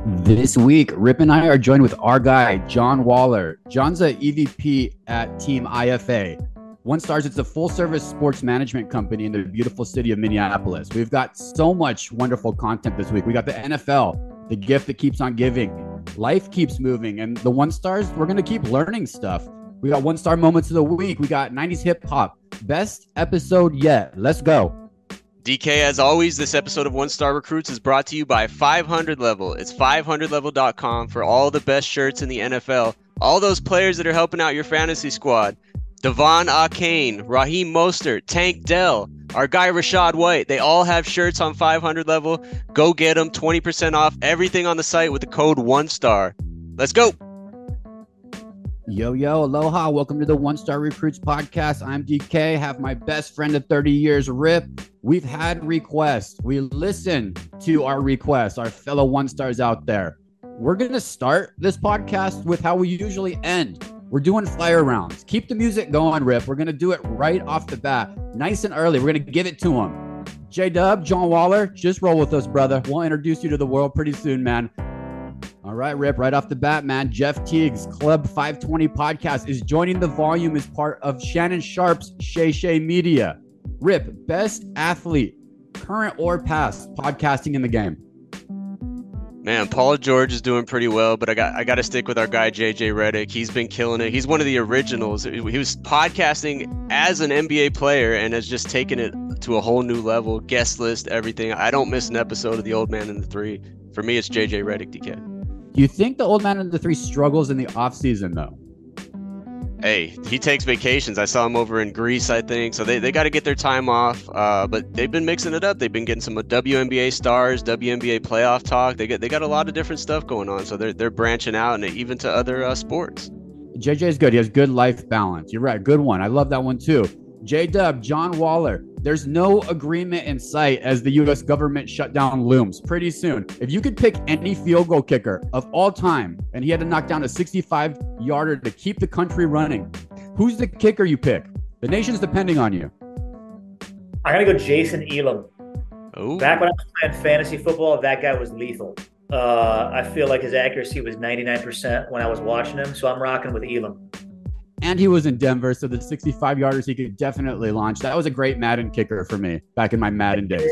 This week, Rip and I are joined with our guy, John Waller. John's a EVP at Team IFA. One Stars, it's a full-service sports management company in the beautiful city of Minneapolis. We've got so much wonderful content this week. We got the NFL, the gift that keeps on giving. Life keeps moving. And the One Stars, we're going to keep learning stuff. We got one-star moments of the week. We got 90s hip-hop. Best episode yet. Let's go. DK, as always, this episode of One Star Recruits is brought to you by 500 Level. It's 500level.com for all the best shirts in the NFL. All those players that are helping out your fantasy squad. Devon Achane, Raheem Mostert, Tank Dell, our guy Rashad White. They all have shirts on 500 Level. Go get them. 20% off everything on the site with the code ONESTAR. Let's go. Yo, aloha. Welcome to the One Star Recruits podcast. I'm DK. Have my best friend of 30 years, Rip. We've had requests. We listen to our requests, our fellow One Stars out there. We're going to start this podcast with how we usually end. We're doing fire rounds. Keep the music going, Rip. We're going to do it right off the bat, nice and early. We're going to give it to him. J-Dub, John Waller, just roll with us, brother. We'll introduce you to the world pretty soon, man. All right, Rip, right off the bat, man. Jeff Teague's Club 520 podcast is joining the volume as part of Shannon Sharp's Shay Media. Rip, best athlete, current or past, podcasting in the game. Man, Paul George is doing pretty well, but I got to stick with our guy JJ Redick. He's been killing it. He's one of the originals. He was podcasting as an NBA player and has just taken it to a whole new level. Guest list, everything. I don't miss an episode of The Old Man and the Three. For me, it's JJ Redick, DK. Do you think the Old Man and the Three struggles in the offseason, though? Hey, he takes vacations. I saw him over in Greece, I think. So they got to get their time off. But they've been mixing it up. They've been getting some WNBA stars, WNBA playoff talk. They got a lot of different stuff going on. So they're branching out and even to other sports. JJ is good. He has good life balance. You're right. Good one. I love that one too. J-Dub, John Waller. There's no agreement in sight as the U.S. government shutdown looms pretty soon. If you could pick any field goal kicker of all time and he had to knock down a 65-yarder to keep the country running, who's the kicker you pick? The nation's depending on you. I'm going to go Jason Elam. Ooh. Back when I was playing fantasy football, that guy was lethal. I feel like his accuracy was 99% when I was watching him, so I'm rocking with Elam. And he was in Denver, so the 65-yarders he could definitely launch. That was a great Madden kicker for me back in my Madden days.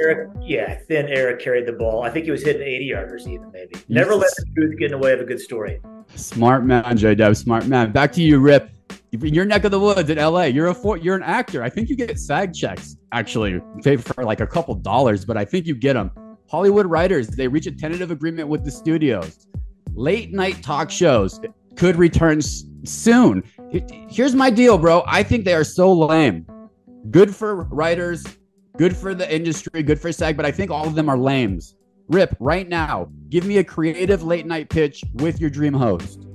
Thin Eric carried the ball. I think he was hitting 80-yarders even, maybe. Never let the truth get in the way of a good story. Smart man, J-Dub, smart man. Back to you, Rip. In your neck of the woods in LA, you're an actor. I think you get SAG checks, actually. Pay for like a couple dollars, but I think you get them. Hollywood writers, they reach a tentative agreement with the studios. Late night talk shows could return soon. Here's my deal, bro. I think they are so lame. Good for writers, good for the industry, good for SAG, but I think all of them are lames. Rip, right now, give me a creative late night pitch with your dream host.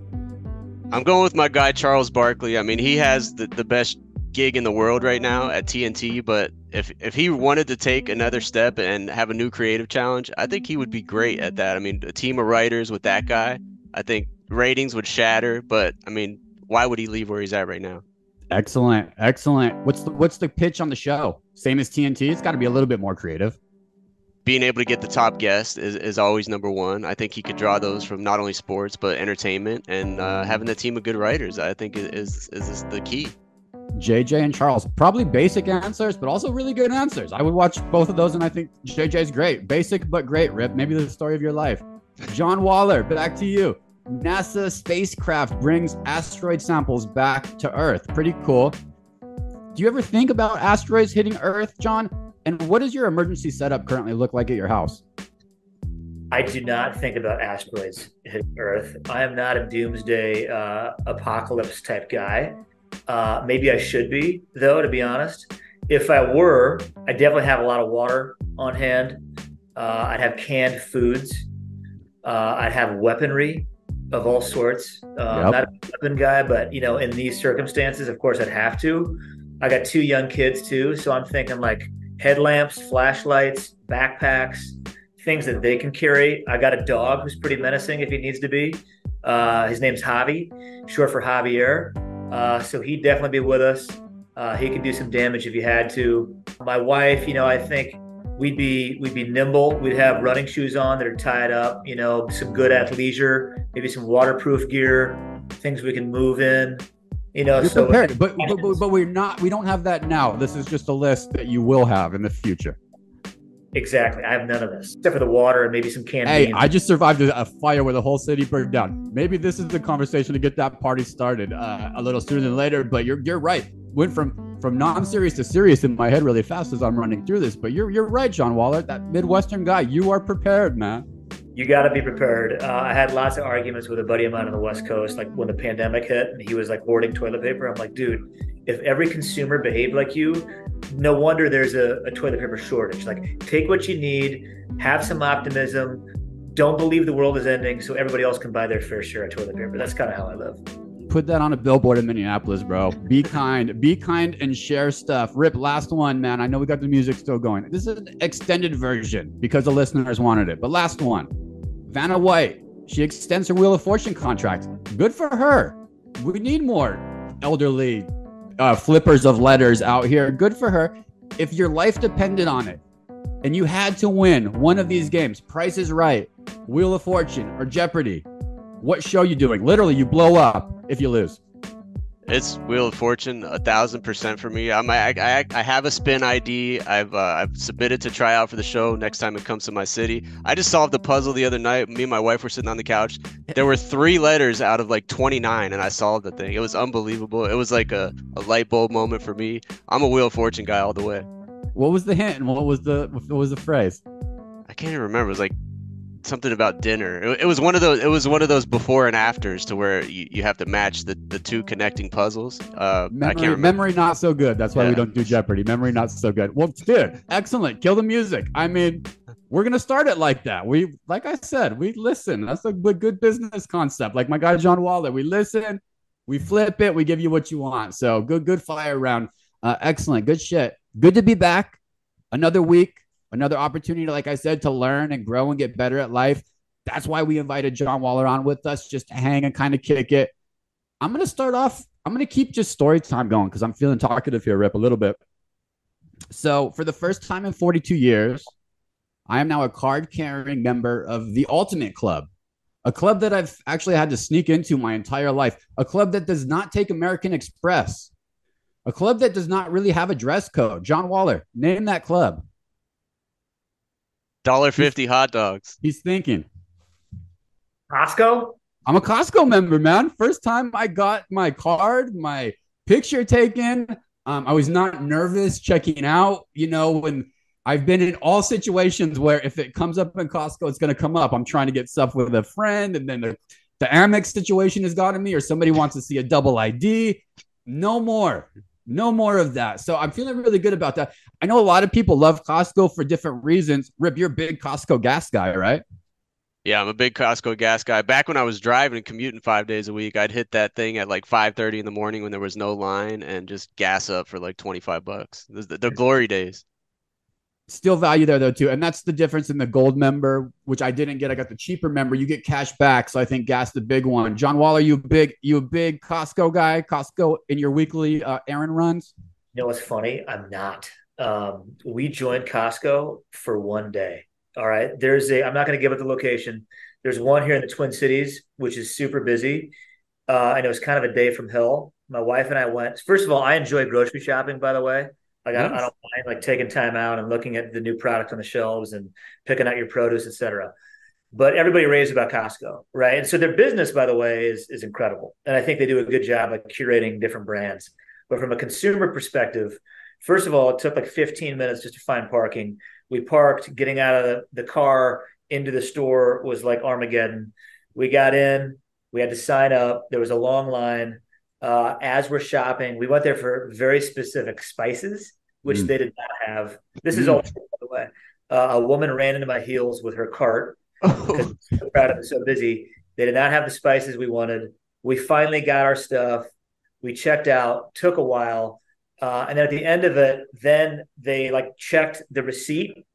I'm going with my guy, Charles Barkley. I mean, he has the best gig in the world right now at TNT, but if he wanted to take another step and have a new creative challenge, I think he would be great at that. I mean, a team of writers with that guy, I think ratings would shatter, but I mean, why would he leave where he's at right now? Excellent. What's the pitch on the show? Same as TNT? It's got to be a little bit more creative. Being able to get the top guest is always number one. I think he could draw those from not only sports, but entertainment, and having a team of good writers, I think is the key. JJ and Charles, probably basic answers, but also really good answers. I would watch both of those, and I think JJ's great. Basic, but great, Rip. Maybe the story of your life. John Waller, back to you. NASA spacecraft brings asteroid samples back to Earth. Pretty cool. Do you ever think about asteroids hitting Earth, John? And what does your emergency setup currently look like at your house? I do not think about asteroids hitting Earth. I am not a doomsday apocalypse type guy. Maybe I should be, though, to be honest. If I were, I definitely have a lot of water on hand. I'd have canned foods. I'd have weaponry of all sorts. I'm not a weapon guy, but in these circumstances, of course, I'd have to. I got 2 young kids too, so I'm thinking like headlamps, flashlights, backpacks, things that they can carry. I got a dog who's pretty menacing if he needs to be. His name's Javi, short for Javier. So he'd definitely be with us. He could do some damage if he had to. My wife, I think we'd be nimble. We'd have running shoes on that are tied up, some good athleisure, maybe some waterproof gear, things we can move in, You're so prepared, but we don't have that now. This is just a list that you will have in the future. Exactly. I have none of this except for the water and maybe some canned Hey, beans. I just survived a fire where the whole city burned down. Maybe this is the conversation to get that party started a little sooner than later. But you're right. Went from non-serious to serious in my head really fast as I'm running through this. But you're right, John Waller. That Midwestern guy, you are prepared, man. You got to be prepared. I had lots of arguments with a buddy of mine on the West Coast, like when the pandemic hit and he was like hoarding toilet paper. I'm like, dude, if every consumer behaved like you, no wonder there's a toilet paper shortage. Like, take what you need, have some optimism, don't believe the world is ending so everybody else can buy their fair share of toilet paper. That's kind of how I live. Put that on a billboard in Minneapolis, bro. Be kind and share stuff. Rip, last one, man. I know we got the music still going. This is an extended version because the listeners wanted it. But last one, Vanna White. She extends her Wheel of Fortune contract. Good for her. We need more elderly flippers of letters out here. Good for her. If your life depended on it and you had to win one of these games, Price is Right, Wheel of Fortune, or Jeopardy, what show you doing? Literally, you blow up if you lose. It's Wheel of Fortune, 1,000% for me. I have a spin ID. I've submitted to try out for the show next time it comes to my city. I just solved the puzzle the other night. Me and my wife were sitting on the couch. There were 3 letters out of like 29, and I solved the thing. It was unbelievable. It was like a light bulb moment for me. I'm a Wheel of Fortune guy all the way. What was the hint and what was the phrase? I can't even remember. It was like something about dinner. It was one of those. It was one of those before and afters to where you have to match the 2 connecting puzzles. I can't remember. Memory not so good. That's why we don't do Jeopardy. Memory not so good. Well, dude, excellent. Kill the music. I mean, we're gonna start it like that. Like I said, we listen. That's a good business concept. Like my guy John Waller, we listen, we flip it, we give you what you want. So good fire round. Excellent. Good shit. Good to be back. Another week. Another opportunity, like I said, to learn and grow and get better at life. That's why we invited John Waller on with us, just to hang and kind of kick it. I'm going to start off. I'm going to keep just story time going because I'm feeling talkative here, Rip, a little bit. So for the first time in 42 years, I am now a card-carrying member of the Ultimate Club, a club that I've actually had to sneak into my entire life, a club that does not take American Express, a club that does not really have a dress code. John Waller, name that club. $1.50 hot dogs. He's thinking. Costco? I'm a Costco member, man. First time I got my card, my picture taken. I was not nervous checking out. When I've been in all situations where if it comes up in Costco, it's going to come up. I'm trying to get stuff with a friend, and then the Amex situation has gotten me, or somebody wants to see a double ID. No more of that. So I'm feeling really good about that. I know a lot of people love Costco for different reasons. Rip, you're a big Costco gas guy, right? Yeah, I'm a big Costco gas guy. Back when I was driving and commuting 5 days a week, I'd hit that thing at like 5:30 in the morning when there was no line and just gas up for like $25. The glory days. Still value there though too, and that's the difference in the gold member, which I didn't get. I got the cheaper member. You get cash back, so I think gas the big one. John Waller, you a big Costco guy? Costco in your weekly errand runs? You know what's funny? I'm not. We joined Costco for one day. All right, I'm not going to give it the location. There's one here in the Twin Cities, which is super busy, and it was kind of a day from hell. My wife and I went. First of all, I enjoy grocery shopping, by the way. Like, I don't mind like taking time out and looking at the new product on the shelves and picking out your produce, et cetera. But everybody raves about Costco, right? And so their business, by the way, is incredible. And I think they do a good job of curating different brands. But from a consumer perspective, first of all, it took like 15 minutes just to find parking. We parked. Getting out of the car into the store was like Armageddon. We got in. We had to sign up. There was a long line. As we're shopping, we went there for very specific spices, which they did not have. This is all true, by the way. A woman ran into my heels with her cart because so crowded and so busy. They did not have the spices we wanted. We finally got our stuff. We checked out. Took a while, and then at the end of it, then they like checked the receipt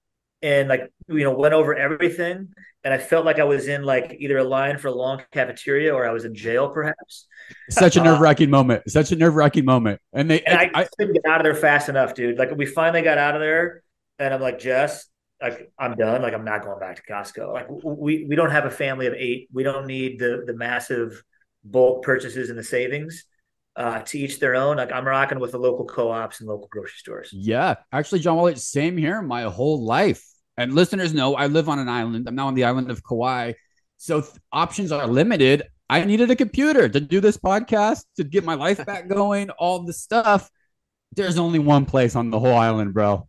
and went over everything. And I felt like I was in like either a line for a long cafeteria or I was in jail, perhaps. Such a nerve-wracking moment. And I couldn't get out of there fast enough, dude. Like we finally got out of there, and I'm like, Jess, like I'm done. Like I'm not going back to Costco. Like we don't have a family of 8. We don't need the massive bulk purchases and the savings. To each their own. Like I'm rocking with the local co-ops and local grocery stores. Yeah, actually, John Wallet, same here. My whole life, and listeners know I live on an island. I'm now on the island of Kauai, so options are limited. I needed a computer to do this podcast, to get my life back going, all the stuff. There's only one place on the whole island, bro.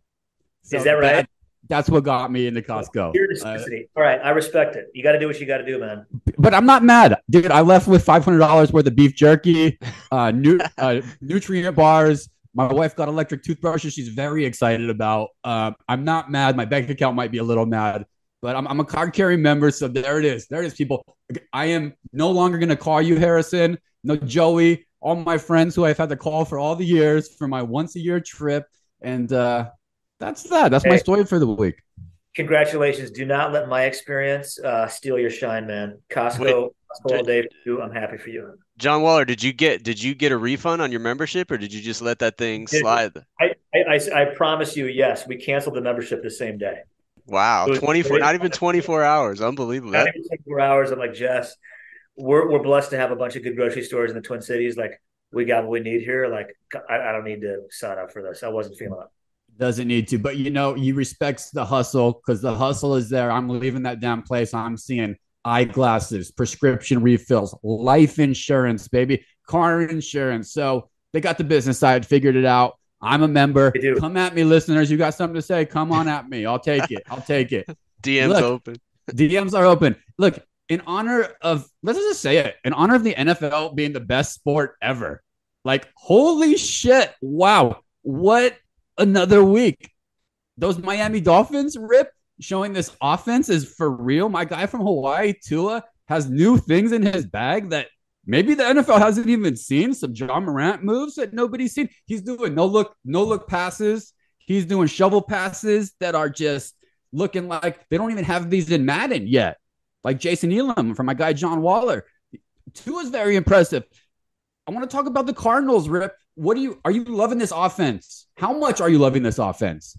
So Is that right? That's what got me into Costco. Pure necessity. All right, I respect it. You got to do what you got to do, man. But I'm not mad, dude. I left with $500 worth of beef jerky, nutrient bars. My wife got electric toothbrushes. She's very excited about. I'm not mad. My bank account might be a little mad, but I'm a card carrying member. So there it is. There it is, people. I am no longer going to call you Harrison. No, Joey. All my friends who I've had to call for all the years for my once a year trip. And that's that. That's my story for the week. Congratulations. Do not let my experience steal your shine, man. Costco all day for you. I'm happy for you. John Waller, did you get a refund on your membership, or did you just let that thing slide? I promise you, yes. We canceled the membership the same day. Wow, 24, not even 24 hours. Unbelievable. Not even 24 hours. I'm like, Jess, we're blessed to have a bunch of good grocery stores in the Twin Cities. Like, we got what we need here. Like, I don't need to sign up for this. I wasn't feeling it. Doesn't need to, but he respects the hustle, because the hustle is there. I'm leaving that damn place. I'm seeing eyeglasses, prescription refills, life insurance, baby, car insurance. So they got the business side figured it out. I'm a member. Come at me, listeners. You got something to say? Come on at me. I'll take it. DMs open. DMs are open. Look, in honor of, let's just say it, in honor of the NFL being the best sport ever. Like, holy shit. Wow. What another week. Those Miami Dolphins, Rip, showing this offense is for real. My guy from Hawaii, Tua, has new things in his bag that maybe the NFL hasn't even seen. Some John Morant moves that nobody's seen. He's doing no look passes. He's doing shovel passes that are just looking like they don't even have these in Madden yet. Like Jason Elam from my guy John Waller. Tua is very impressive. I want to talk about the Cardinals, Rip. Are you loving this offense? How much are you loving this offense?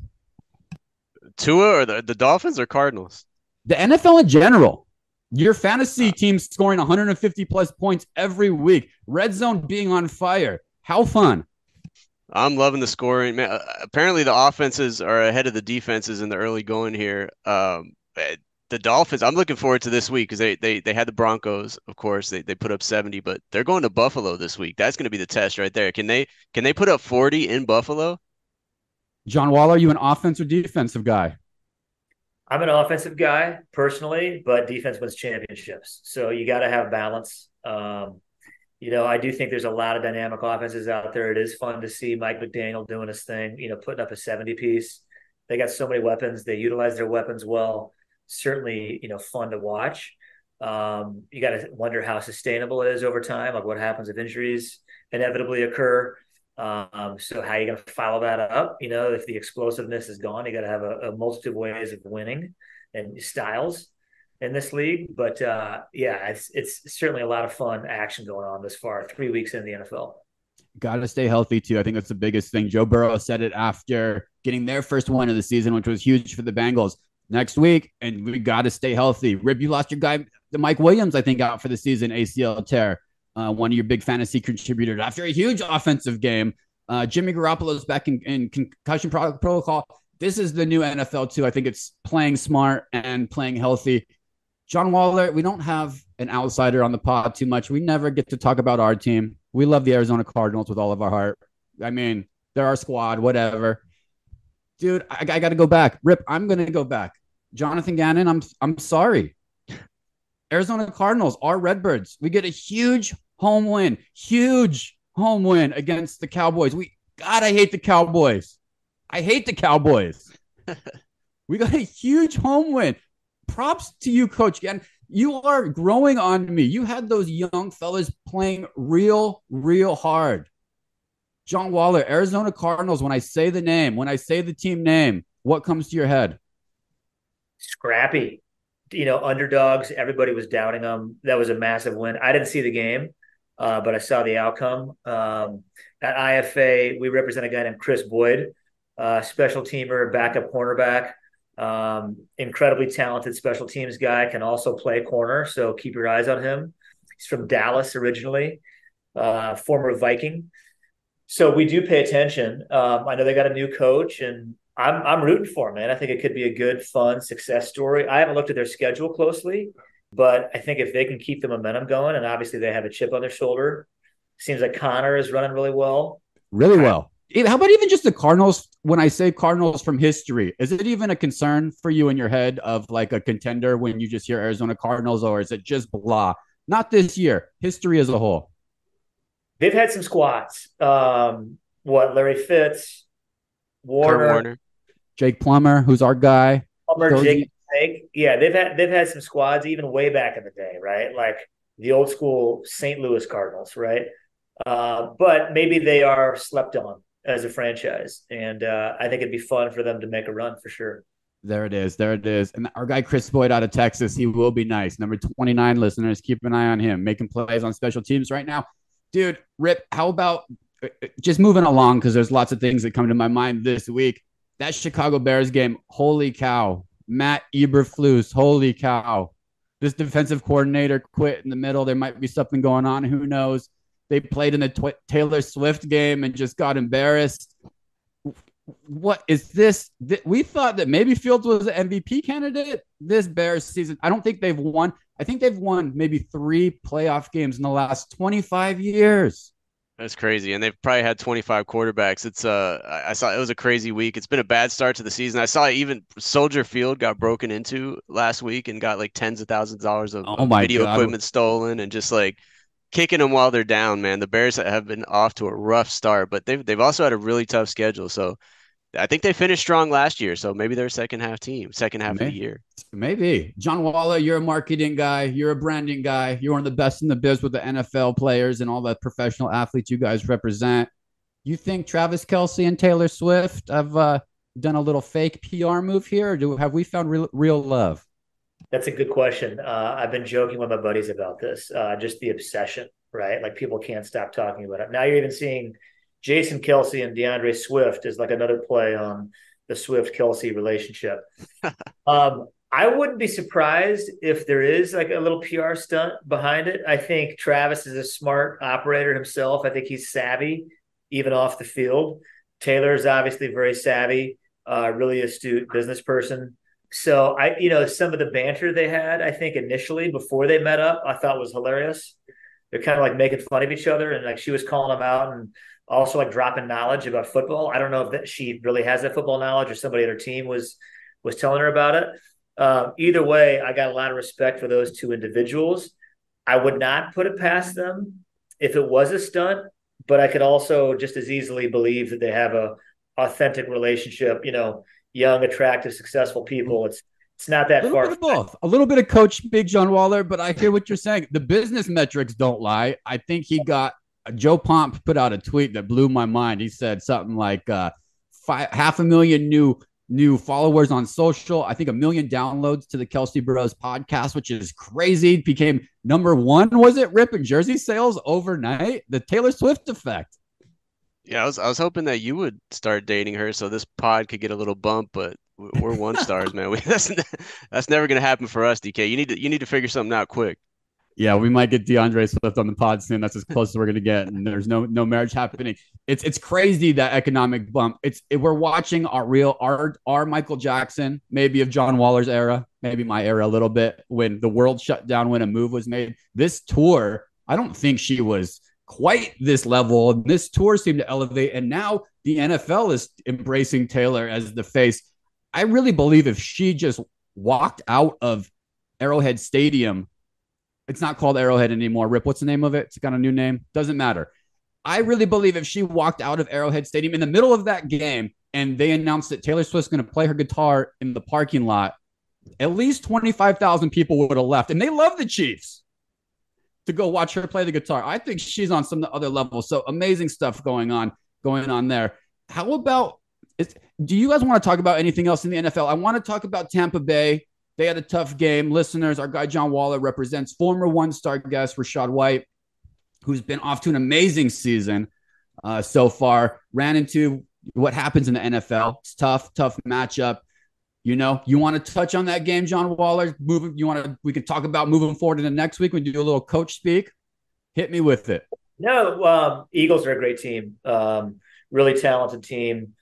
Tua or the Dolphins or Cardinals? The NFL in general. Your fantasy team scoring 150 plus points every week. Red zone being on fire. How fun. I'm loving the scoring. Man, apparently the offenses are ahead of the defenses in the early going here. The Dolphins, I'm looking forward to this week because they had the Broncos, of course. They put up 70, but they're going to Buffalo this week. That's going to be the test right there. Can they put up 40 in Buffalo? John Waller, are you an offensive or defensive guy? I'm an offensive guy personally, but defense wins championships. So you got to have balance. I do think there's a lot of dynamic offenses out there. It is fun to see Mike McDaniel doing his thing, putting up a 70 piece. They got so many weapons. They utilize their weapons well. Certainly, fun to watch. You got to wonder how sustainable it is over time, like what happens if injuries inevitably occur. So how are you going to follow that up? If the explosiveness is gone, you got to have a multitude of ways of winning and styles in this league. But it's certainly a lot of fun action going on this far, 3 weeks in the NFL. Got to stay healthy too. I think that's the biggest thing. Joe Burrow said it after getting their first win of the season, which was huge for the Bengals. Next week, and we got to stay healthy. Rip, you lost your guy, the Mike Williams, I think, out for the season, ACL tear. One of your big fantasy contributors after a huge offensive game. Jimmy Garoppolo's back in concussion protocol. This is the new NFL too. I think it's playing smart and playing healthy. John Waller, we don't have an outsider on the pod too much. We never get to talk about our team. We love the Arizona Cardinals with all of our heart. I mean, they're our squad, whatever. Dude, I got to go back. Rip, I'm going to go back. Jonathan Gannon, I'm sorry. Arizona Cardinals, our Redbirds. We get a huge home win against the Cowboys. I hate the Cowboys. I hate the Cowboys. We got a huge home win. Props to you, Coach Gannon. You are growing on me. You had those young fellas playing real hard. John Waller, Arizona Cardinals, when I say the name, when I say the team name, what comes to your head? Scrappy. Underdogs. Everybody was doubting them. That was a massive win. I didn't see the game, but I saw the outcome. At IFA, we represent a guy named Chris Boyd, special teamer, backup cornerback. Incredibly talented special teams guy, can also play corner, so keep your eyes on him. He's from Dallas originally, former Viking. So we do pay attention. I know they got a new coach, and I'm rooting for him, man. I think it could be a good, fun success story. I haven't looked at their schedule closely, but I think if they can keep the momentum going, and obviously they have a chip on their shoulder, seems like Connor is running really well. Really well. How about even just the Cardinals? When I say Cardinals from history, is it even a concern for you in your head of like a contender when you just hear Arizona Cardinals, or is it just blah? Not this year, history as a whole. They've had some squads. Larry Fitz, Kurt Warner, Warner. Jake Plummer, who's our guy. Plummer, Jake. Yeah, they've had some squads even way back in the day, right? Like the old school St. Louis Cardinals, right? But maybe they are slept on as a franchise, and I think it'd be fun for them to make a run for sure. There it is. There it is. And our guy Chris Boyd out of Texas, he will be nice. Number 29 listeners, keep an eye on him, making plays on special teams right now. Dude, Rip, how about just moving along? Because there's lots of things that come to my mind this week. That Chicago Bears game, holy cow. Matt Eberflus, holy cow. This defensive coordinator quit in the middle. There might be something going on. Who knows? They played in the Taylor Swift game and just got embarrassed. What is this? We thought that maybe Fields was an MVP candidate this Bears season. I don't think they've won. I think they've won maybe 3 playoff games in the last 25 years. That's crazy. And they've probably had 25 quarterbacks. It's I saw it was a crazy week. It's been a bad start to the season. I saw even Soldier Field got broken into last week and got like tens of thousands of dollars of video equipment stolen, and just like kicking them while they're down, man. The Bears have been off to a rough start, but they've also had a really tough schedule. So I think they finished strong last year, so maybe they're a second half of the year. Maybe. John Waller, you're a marketing guy. You're a branding guy. You're one of the best in the biz with the NFL players and all the professional athletes you guys represent. You think Travis Kelce and Taylor Swift have done a little fake PR move here, or have we found real love? That's a good question. I've been joking with my buddies about this, just the obsession, right? Like people can't stop talking about it. Now you're even seeing Jason Kelce and DeAndre Swift is like another play on the Swift-Kelce relationship. I wouldn't be surprised if there is like a little PR stunt behind it. I think Travis is a smart operator himself. I think he's savvy, even off the field. Taylor is obviously very savvy, really astute business person. So some of the banter they had, I think initially before they met up, I thought was hilarious. They're kind of like making fun of each other, and like she was calling him out and also like dropping knowledge about football. I don't know if that she really has that football knowledge or somebody on her team was telling her about it. Either way, I got a lot of respect for those two individuals. I would not put it past them if it was a stunt, but I could also just as easily believe that they have a authentic relationship. Young, attractive, successful people. It's not that far. A little bit of both. A little bit of Coach Big John Waller, but I hear what you're saying. The business metrics don't lie. I think he got Joe Pomp put out a tweet that blew my mind. He said something like 500,000 new followers on social. I think 1 million downloads to the Kelce Bros podcast, which is crazy. Became number 1, was it, Rip, in jersey sales overnight? The Taylor Swift effect. Yeah, I was hoping that you would start dating her so this pod could get a little bump, but we're 1 stars, man. That's never gonna happen for us, DK. You need to figure something out quick. Yeah, we might get DeAndre Swift on the pod soon. That's as close as we're gonna get, and there's no marriage happening. It's crazy, that economic bump. We're watching our Michael Jackson, maybe of John Waller's era, maybe my era a little bit, when the world shut down, when a move was made. This tour, I don't think she was quite this level. This tour seemed to elevate, and now the NFL is embracing Taylor as the face. I really believe if she just walked out of Arrowhead Stadium, it's not called Arrowhead anymore. Rip, what's the name of it? It's got a new name. Doesn't matter. I really believe if she walked out of Arrowhead Stadium in the middle of that game and they announced that Taylor Swift's going to play her guitar in the parking lot, at least 25,000 people would have left. And they love the Chiefs to go watch her play the guitar. I think she's on some other level. So amazing stuff going on there. How about, do you guys want to talk about anything else in the NFL? I want to talk about Tampa Bay. They had a tough game. Listeners, our guy John Waller represents former 1-star guest Rachaad White, who's been off to an amazing season so far. Ran into what happens in the NFL. It's tough matchup. You want to touch on that game, John Waller? We can talk about moving forward in the next week. We do a little coach speak. Hit me with it. No, Eagles are a great team. Really talented team.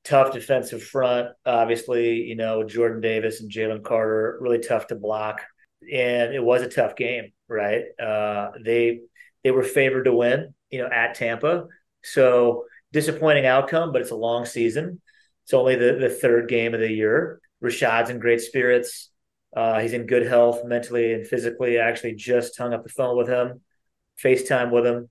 Tough defensive front. Obviously, Jordan Davis and Jalen Carter, really tough to block. And it was a tough game, right? They were favored to win, at Tampa. So disappointing outcome, but it's a long season. It's only the third game of the year. Rashad's in great spirits. He's in good health mentally and physically. I actually just hung up the phone with him, FaceTime with him.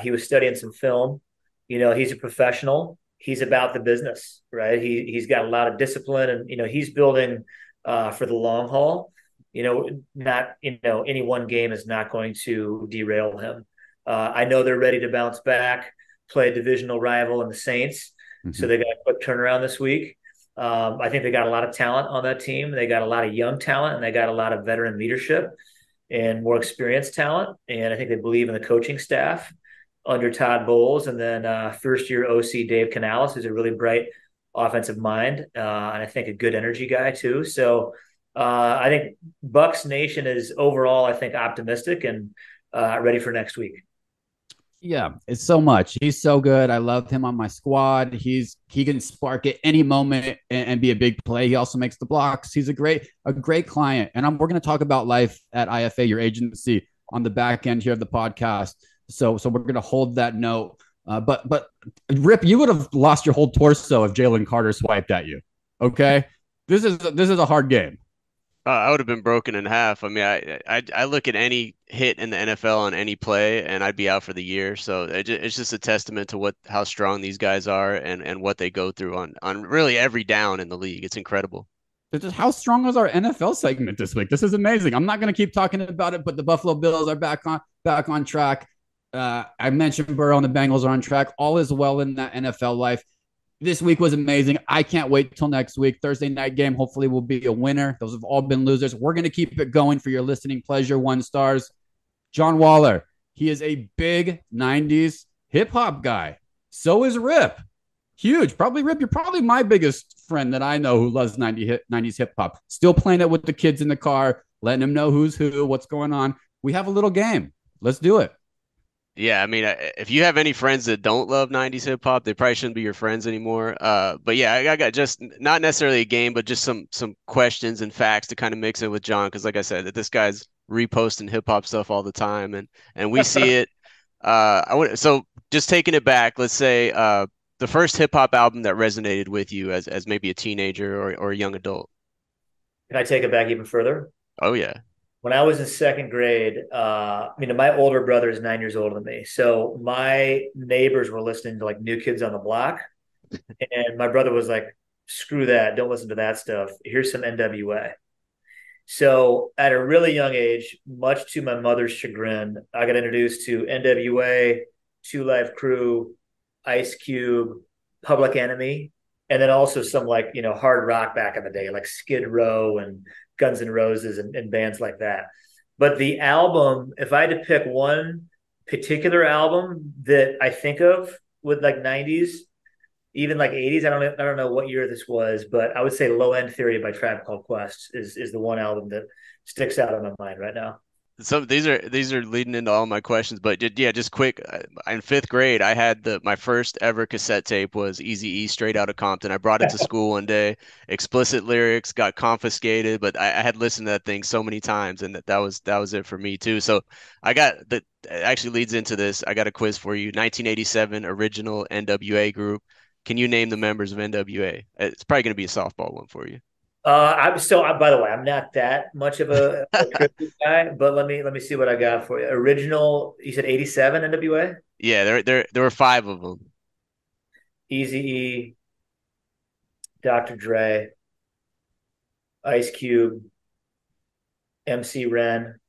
He was studying some film. He's a professional. He's about the business, right? He's got a lot of discipline, and he's building for the long haul. Not any one game is not going to derail him. I know they're ready to bounce back, play a divisional rival in the Saints. Mm-hmm. So they got a quick turnaround this week. I think they got a lot of talent on that team. They got a lot of young talent, and they got a lot of veteran leadership and more experienced talent. And I think they believe in the coaching staff under Todd Bowles, and then first-year OC Dave Canales, who's a really bright offensive mind, and I think a good energy guy too. So I think Bucs Nation is overall, I think, optimistic and ready for next week. Yeah, it's so much. He's so good. I love him on my squad. He can spark at any moment and be a big play. He also makes the blocks. He's a great client. And we're going to talk about life at IFA, your agency, on the back end here of the podcast. So we're going to hold that note. But Rip, you would have lost your whole torso if Jalen Carter swiped at you. Okay, this is a hard game. I would have been broken in half. I mean, I look at any hit in the NFL on any play, and I'd be out for the year. So it's just a testament to how strong these guys are and what they go through on really every down in the league. It's incredible. How strong was our NFL segment this week? This is amazing. I'm not going to keep talking about it, but the Buffalo Bills are back on track. I mentioned Burrow and the Bengals are on track. All is well in that NFL life. This week was amazing. I can't wait till next week. Thursday night game hopefully will be a winner. Those have all been losers. We're going to keep it going for your listening pleasure. 1 stars. John Waller. He is a big 90s hip hop guy. So is Rip. Huge. Probably Rip. You're probably my biggest friend that I know who loves 90s hip hop. Still playing it with the kids in the car, letting them know who's who, what's going on. We have a little game. Let's do it. Yeah, I mean, if you have any friends that don't love 90s hip hop, they probably shouldn't be your friends anymore. But yeah, I got just not necessarily a game, but just some questions and facts to kind of mix in with John, because like I said, this guy's reposting hip hop stuff all the time, and we see it. So just taking it back, let's say the first hip hop album that resonated with you as maybe a teenager or a young adult. Can I take it back even further? Oh yeah. When I was in second grade, my older brother is 9 years older than me. So my neighbors were listening to like New Kids on the Block. And my brother was like, screw that. Don't listen to that stuff. Here's some NWA. So at a really young age, much to my mother's chagrin, I got introduced to NWA, Two Live Crew, Ice Cube, Public Enemy, and then also some hard rock back in the day, like Skid Row and Guns N' Roses and bands like that. But the album, if I had to pick one particular album that I think of with like 90s, even like 80s, I don't know what year this was, but I would say Low End Theory by Tribe Called Quest is the one album that sticks out in my mind right now. So these are leading into all my questions, but yeah, just quick. In fifth grade, I had my first ever cassette tape was Eazy-E, Straight Outta Compton. I brought it to school one day. Explicit lyrics got confiscated, but I had listened to that thing so many times, and that was it for me too. So it actually leads into this. I got a quiz for you. 1987 original NWA group. Can you name the members of NWA? It's probably going to be a softball one for you. I'm still. By the way, I'm not that much of a trivia guy, but let me see what I got for you. Original, you said 87 NWA? Yeah, there were 5 of them. Eazy-E, Dr. Dre, Ice Cube, MC Ren,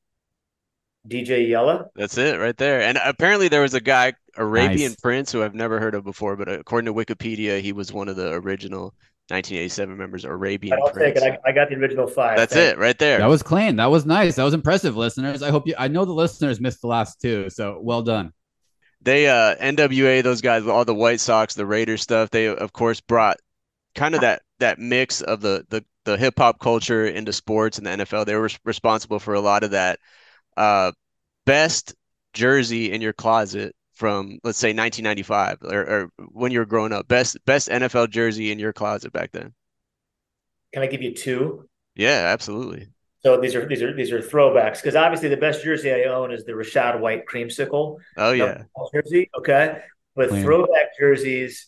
DJ Yella. That's it right there. And apparently there was a guy, Arabian Prince, who I've never heard of before, but according to Wikipedia, he was one of the original 1987 members, Arabian Prince. Take it. I got the original 5. That's it right there. That was clean. That was nice. That was impressive, listeners. I know the listeners missed the last 2, so well done. They NWA, those guys, all the White Sox, the Raiders stuff, they of course brought kind of that mix of the the hip hop culture into sports and the NFL. They were responsible for a lot of that. Best jersey in your closet from, let's say, 1995 or when you were growing up. Best NFL jersey in your closet back then. Can I give you two? Yeah, absolutely. So these are throwbacks, because obviously the best jersey I own is the Rashad White creamsicle Oh yeah. jersey. Okay, but Clean. throwback jerseys,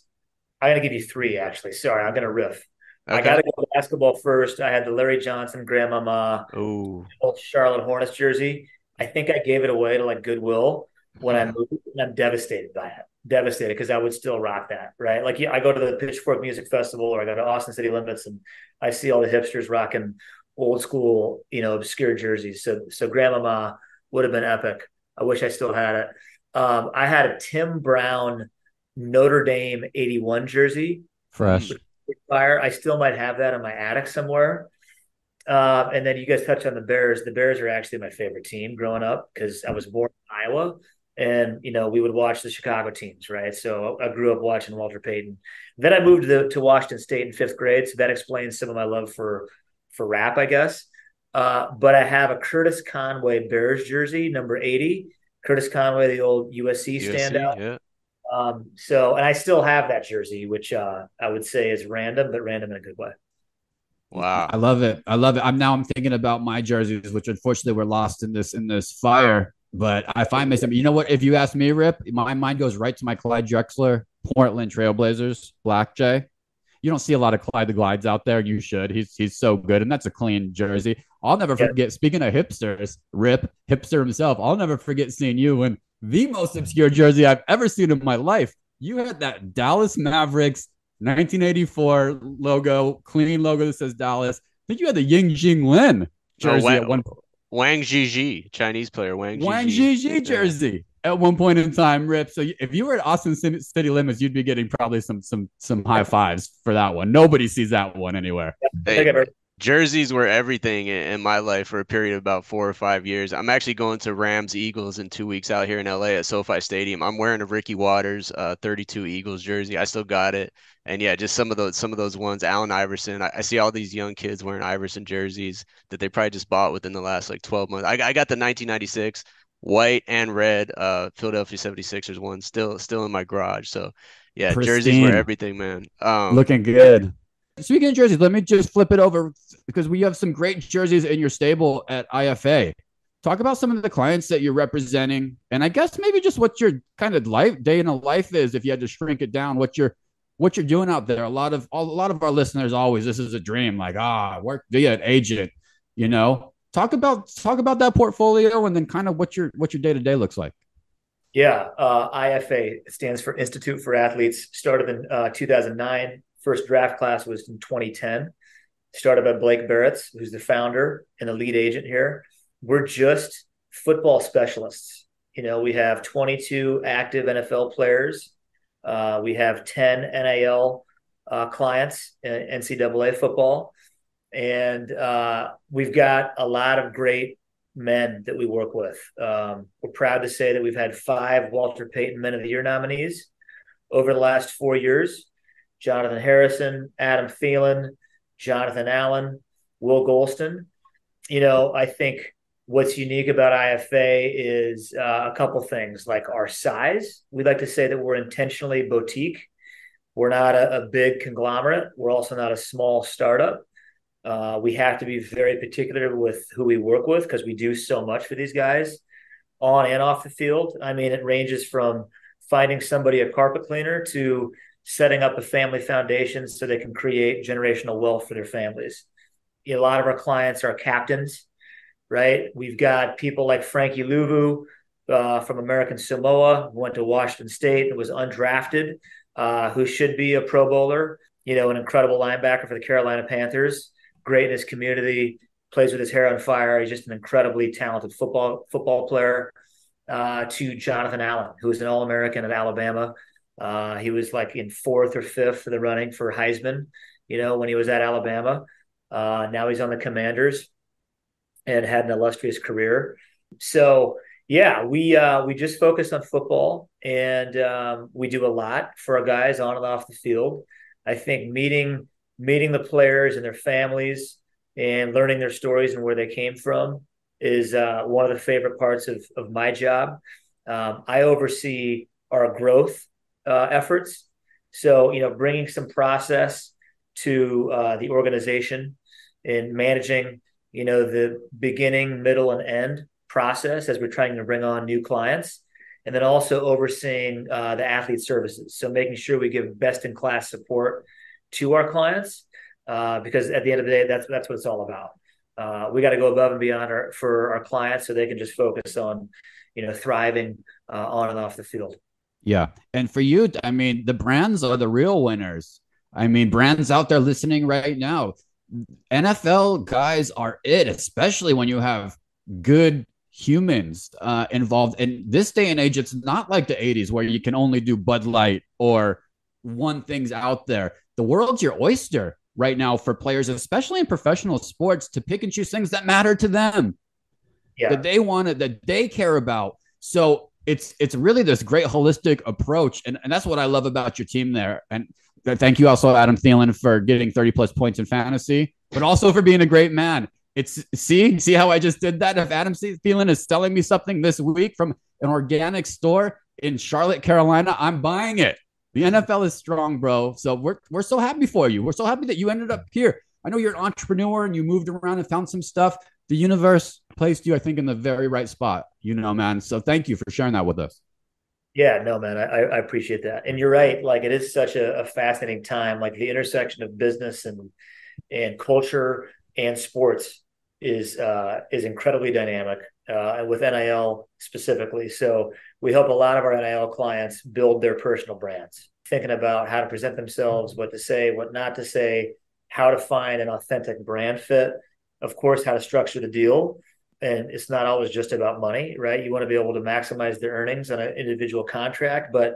I'm gonna give you three actually. Sorry, I'm gonna riff. I Okay. gotta go basketball first. I had the Larry Johnson Grandmama Oh. Charlotte Hornets jersey. I think I gave it away to like Goodwill when I moved, and I'm devastated by it. Devastated, because I would still rock that, right? Like, I go to the Pitchfork Music Festival, or I go to Austin City Limits, and I see all the hipsters rocking old school, obscure jerseys. So Grandmama would have been epic. I wish I still had it. I had a Tim Brown Notre Dame 81 jersey. Fresh. Fire. I still might have that in my attic somewhere. And then you guys touched on the Bears. The Bears are actually my favorite team growing up, because I was born in Iowa, and we would watch the Chicago teams, right? So I grew up watching Walter Payton. Then I moved to Washington State in fifth grade, so that explains some of my love for rap, I guess. But I have a Curtis Conway Bears jersey, number 80. Curtis Conway, the old USC standout. Yeah. And I still have that jersey, which I would say is random, but random in a good way. Wow. I love it. I'm thinking about my jerseys, which unfortunately were lost in this fire. But I find myself, you know what? If you ask me, Rip, my mind goes right to my Clyde Drexler Portland Trailblazers Black J. You don't see a lot of Clyde the Glides out there. You should. He's so good, and that's a clean jersey. I'll never forget. Speaking of hipsters, Rip hipster himself. I'll never forget seeing you in the most obscure jersey I've ever seen in my life. You had that Dallas Mavericks 1984 logo, clean logo that says Dallas. I think you had the Ying Jing Lin jersey at one point. Wang Zhizhi, Chinese player. Wang Zhizhi jersey at one point in time, Rip. So if you were at Austin City Limits, you'd be getting probably some high fives for that one. Nobody sees that one anywhere. Hey, jerseys were everything in my life for a period of about 4 or 5 years. I'm actually going to Rams Eagles in 2 weeks out here in LA at SoFi Stadium. I'm wearing a Ricky Waters 32 Eagles jersey. I still got it. And yeah, just some of those ones. Allen Iverson. I see all these young kids wearing Iverson jerseys that they probably just bought within the last like 12 months. I got the 1996 white and red Philadelphia 76ers one still in my garage. So yeah, Pristine. Jerseys were everything, man. Looking good. Speaking of jerseys, let me just flip it over, because we have some great jerseys in your stable at IFA. Talk about some of the clients that you're representing, and I guess maybe just what your kind of day in a life is, if you had to shrink it down. What you're doing out there. A lot of our listeners always, this is a dream, like work, be an agent. Talk about that portfolio, and then kind of what your day-to-day looks like. Yeah, IFA stands for Institute for Athletes. Started in 2009. First draft class was in 2010. Started by Blake Barretts, who's the founder and the lead agent here. We're just football specialists. We have 22 active NFL players. We have 10 NAL clients in NCAA football. And we've got a lot of great men that we work with. We're proud to say that we've had 5 Walter Payton Men of the Year nominees over the last 4 years. Jonathan Harrison, Adam Thielen, Jonathan Allen, Will Golston. I think what's unique about IFA is a couple things, like our size. We like to say that we're intentionally boutique. We're not a big conglomerate. We're also not a small startup. We have to be very particular with who we work with, because we do so much for these guys on and off the field. I mean, it ranges from finding somebody a carpet cleaner to setting up a family foundation so they can create generational wealth for their families. A lot of our clients are captains, right? We've got people like Frankie Luvu from American Samoa, who went to Washington State and was undrafted, who should be a Pro Bowler, an incredible linebacker for the Carolina Panthers, great in his community, plays with his hair on fire. He's just an incredibly talented football player. To Jonathan Allen, who was an All-American at Alabama. He was like in 4th or 5th for the running for Heisman, when he was at Alabama. Now he's on the Commanders and had an illustrious career. So yeah, we just focus on football, and we do a lot for our guys on and off the field. I think meeting meeting the players and their families and learning their stories and where they came from is one of the favorite parts of my job. I oversee our growth efforts. So, bringing some process to the organization and managing, the beginning, middle, and end process as we're trying to bring on new clients. And then also overseeing the athlete services. So making sure we give best in class support to our clients, because at the end of the day, that's what it's all about. We got to go above and beyond for our clients so they can just focus on, thriving on and off the field. Yeah. And for you, I mean, the brands are the real winners. I mean, brands out there listening right now, NFL guys are it, especially when you have good humans involved. In this day and age, it's not like the 80s where you can only do Bud Light or one thing's out there. The world's your oyster right now for players, especially in professional sports, to pick and choose things that matter to them, that they want it, that they care about. So it's really this great holistic approach. And that's what I love about your team there. And thank you also, Adam Thielen, for getting 30 plus points in fantasy, but also for being a great man. It's see how I just did that. If Adam Thielen is selling me something this week from an organic store in Charlotte, Carolina, I'm buying it. The NFL is strong, bro. So we're so happy for you. We're so happy that you ended up here. I know you're an entrepreneur and you moved around and found some stuff. The universe placed you, I think, in the very right spot, man. So thank you for sharing that with us. Yeah, no, man, I appreciate that. And you're right. Like, it is such a fascinating time. Like, the intersection of business and culture and sports is incredibly dynamic, and with NIL specifically. So we help a lot of our NIL clients build their personal brands, thinking about how to present themselves, what to say, what not to say, how to find an authentic brand fit, of course, how to structure the deal. And it's not always just about money, right? You want to be able to maximize their earnings on an individual contract, but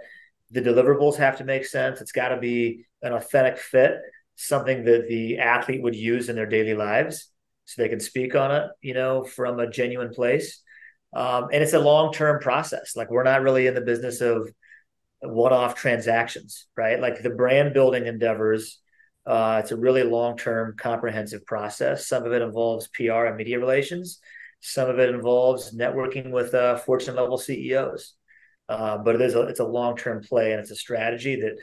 the deliverables have to make sense. It's got to be an authentic fit, something that the athlete would use in their daily lives so they can speak on it, from a genuine place. And it's a long-term process. Like, we're not really in the business of one-off transactions, right? Like, the brand building endeavors, it's a really long-term comprehensive process. Some of it involves PR and media relations. Some of it involves networking with Fortune level CEOs. But it's a long-term play, and it's a strategy that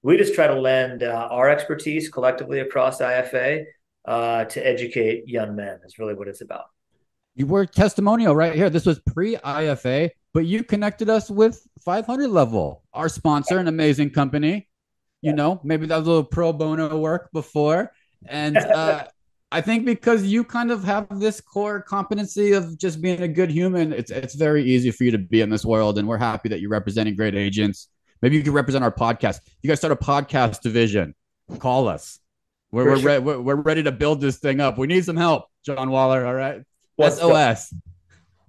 we just try to lend our expertise collectively across IFA to educate young men is really what it's about. You were testimonial right here. This was pre-IFA, but you connected us with 500 Level, our sponsor, an amazing company. Maybe that was a little pro bono work before. And I think because you kind of have this core competency of just being a good human, it's very easy for you to be in this world. And we're happy that you're representing great agents. Maybe you can represent our podcast. You guys start a podcast division. Call us. We're ready to build this thing up. We need some help, John Waller. All right. SOS.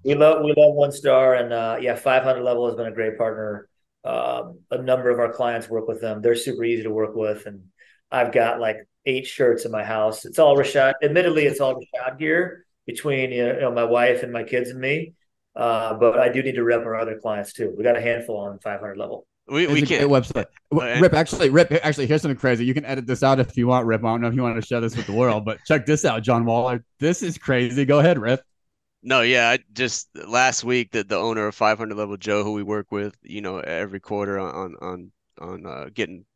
We love One Star, and 500 Level has been a great partner. A number of our clients work with them. They're super easy to work with, and I've got like 8 shirts in my house. It's all Rashad. Admittedly, it's all Rashad gear between my wife and my kids and me. But I do need to rep our other clients too. We got a handful on 500 Level. We can't website. Rip, actually, here's something crazy. You can edit this out if you want, Rip. I don't know if you want to share this with the world, but check this out, John Waller. This is crazy. Go ahead, Rip. No, yeah, just last week the owner of 500 Level, Joe, who we work with, every quarter on getting,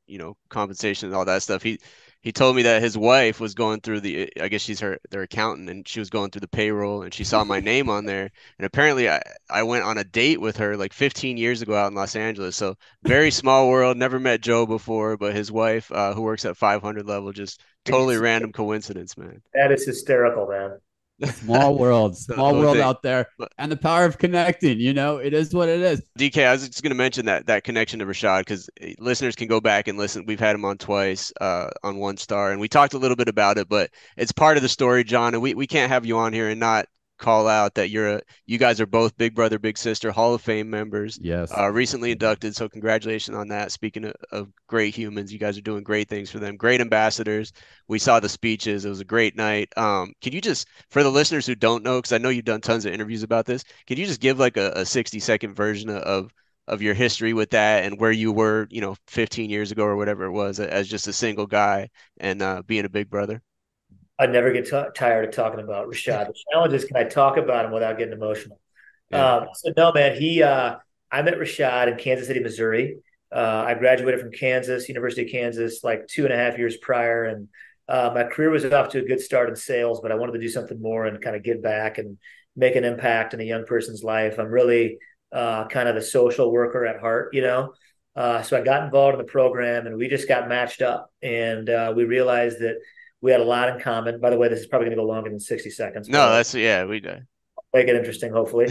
compensation and all that stuff. He told me that his wife was going through I guess she's their accountant, and she was going through the payroll, and she saw my name on there. And apparently I went on a date with her like 15 years ago out in Los Angeles. So very small world, never met Joe before, but his wife, who works at 500 Level, just totally random coincidence, man. That is hysterical, man. Small world out there, and the power of connecting. It is what it is. DK, I was just going to mention that connection to Rashad, because listeners can go back and listen. We've had him on twice on One Star, and we talked a little bit about it, but it's part of the story, John. And we can't have you on here and not call out that you guys are both Big Brother Big Sister Hall of Fame members. Yes. Recently inducted, so congratulations on that. Speaking of great humans, you guys are doing great things for them. Great ambassadors. We saw the speeches. It was a great night. Can you just, for the listeners who don't know, because I know you've done tons of interviews about this, can you just give like a 60-second version of of your history with that and where you were, 15 years ago or whatever it was as just a single guy and being a big brother? I'd never get tired of talking about Rashad. The challenge is, can I talk about him without getting emotional? Yeah. So no, man, I met Rashad in Kansas City, Missouri. I graduated from Kansas, University of Kansas, like 2.5 years prior. And my career was off to a good start in sales, but I wanted to do something more and kind of give back and make an impact in a young person's life. I'm really kind of the social worker at heart, So I got involved in the program and we just got matched up. And we realized that we had a lot in common. By the way, this is probably going to go longer than 60 seconds, but No, yeah, we do. make it interesting, hopefully.